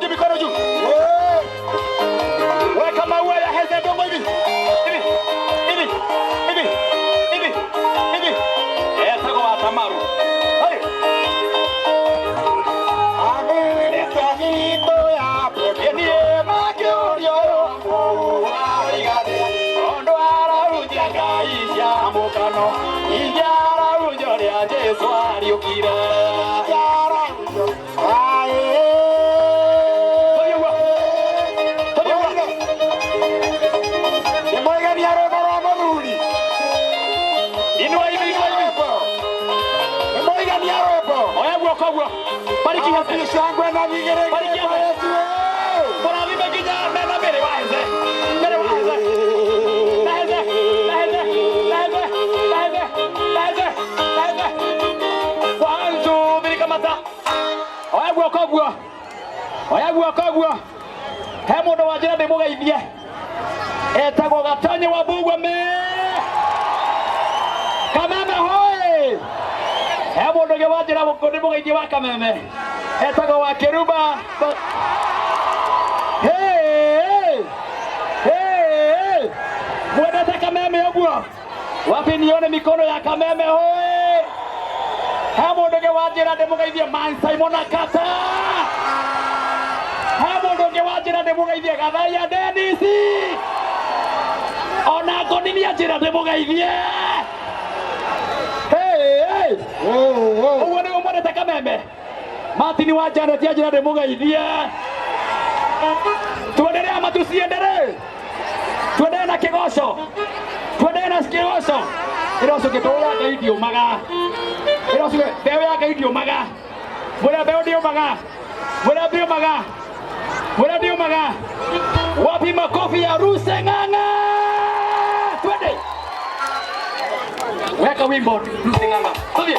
Mikono juu. Weka maua ya heze dongo hivi. Hivi. Tako wa tamaru. Hai. Ame kanito ya pekenie makiorio mo aigade. Ondo ara ujaga isya mukano. Ijara ujore aje swari ukira. Ijara ujo. Bariki hasi shangwe na vigere. Bariki hasi. Bora libe kija na mere waeze. Mere waeze. Laeze. Kwanza birika mata. Oyagwa kogwa. Hemo ndo wajira de moga ibie. Etago gatanye wabugwa me. Kameme hoye. Hemo ndo gewajira de moga ibie wa kameme. Etago wa keruba. Hey. Mwende kameme yogwa. Wapi nione mikono ya kameme hoye. Hemo ndo gewajira de moga ibie man Simon Akata. Hemo ndo gewajira de moga ibie Gathaya Dennis. Ona konini ajira de moga ibie. Hey. Uone mwende kameme. Martin wajana tiajira de moga ibie. Tuendelee ama tusiendelee? Tuendelee na kigosho. Iroso kitoya kaidio maga. Iroso bewe ya kaidio maga. Bora bewe dio maga. Wapi makofi ya Ruseng'ang'a? Twende. Weka wimbo Ruseng'ang'a. Tulie.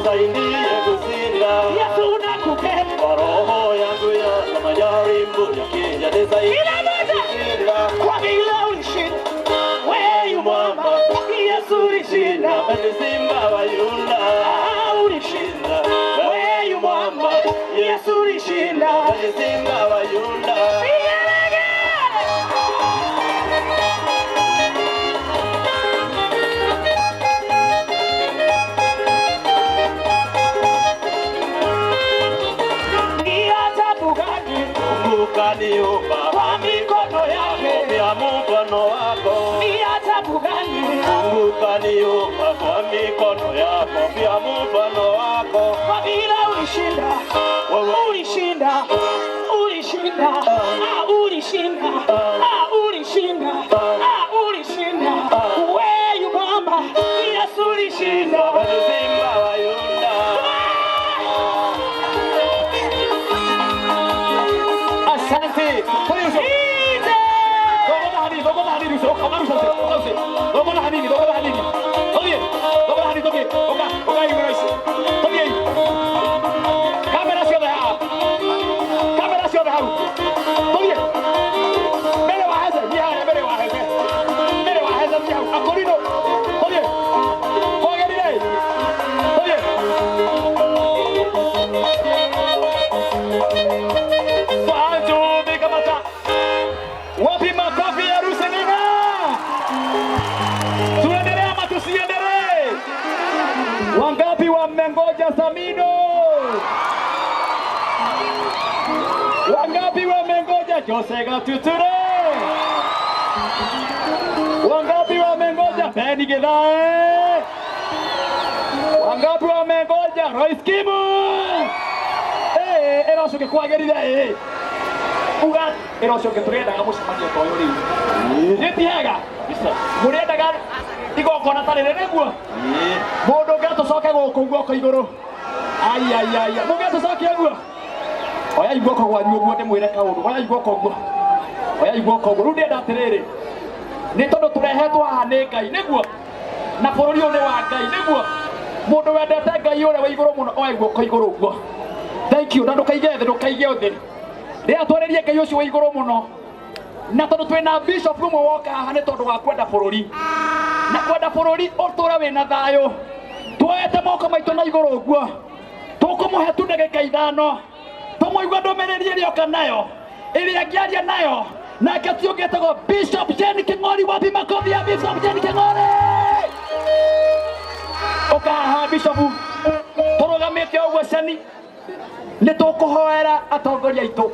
nisaidie kushinda. Yesu nakupenda. Roho yangu ya majaribu yakija nisaidie kushinda. Kwa vile ulishinda, wewe mwamba, Yesu ulishinda. Ni simba wa Yuda. Ulishinda, wewe mwamba, Yesu ulishinda. Ni simba wa Yuda. Ukaniumba kwa mikono yake, vya mkono wako. Ni ajabu gani? Ukaniumba kwa mikono yako, vya mkono wako. Kwa vile ulishinda, ulishinda, ulishinda, ulishinda, ulishinda, ulishinda. Wewe mama, Yesu ulishinda. Simba wa Yuda. Asante. Wapi makofi ya Rusenina? Tuendelee ama tusiendelee? Wangapi wamengoja Samino? Wangapi wamengoja Jose Gatuture? Wangapi wamengoja Beni Githae? Wangapi wamengoja Royce Kimu? Erocoke kwagerire uga erocoke turendaga mucemanio ta uyu riu nitiega murendaga igongona ta riri niguo mundu ungi atucoke guku guoko iguru aiaiaia mungi atucoke uguo oyai guoko gwanyu uguo ndimwire kaundu oyai guoko uguo oyai guoko uguo riu ndenda atiriri ni tondu turehetwo haha ni Ngai niguo na bururi uyu ni wa Ngai niguo mundu wendete Ngai uria wa iguru muno oyai guoko iguru uguo. Thank you. Na ndukaige thĩ ndukaige thĩ rĩrĩa twarĩrie Ngai ũcio wa igũrũ mũno na tondũ twĩna bishop ũmwe woka haha nĩ tondũ wa kwenda bũrũri na kwenda bũrũri ũtũũre wĩna thayũ tuoete moko maitũ na igũrũ ũguo tũkũmũhe tu ndagĩka ithano tũmũigua ndũmĩrĩri ĩrĩa oka nayo ĩrĩa angĩaria nayo nake ti ũngĩ etagwo Bishop Jane Kĩng'ori. Wapi makofi ya Bishop Jane Kĩng'ori? Ũka haha Bishop tũrũgamĩte ũguo ceni nĩ tũkũhoera atongoria aitũ.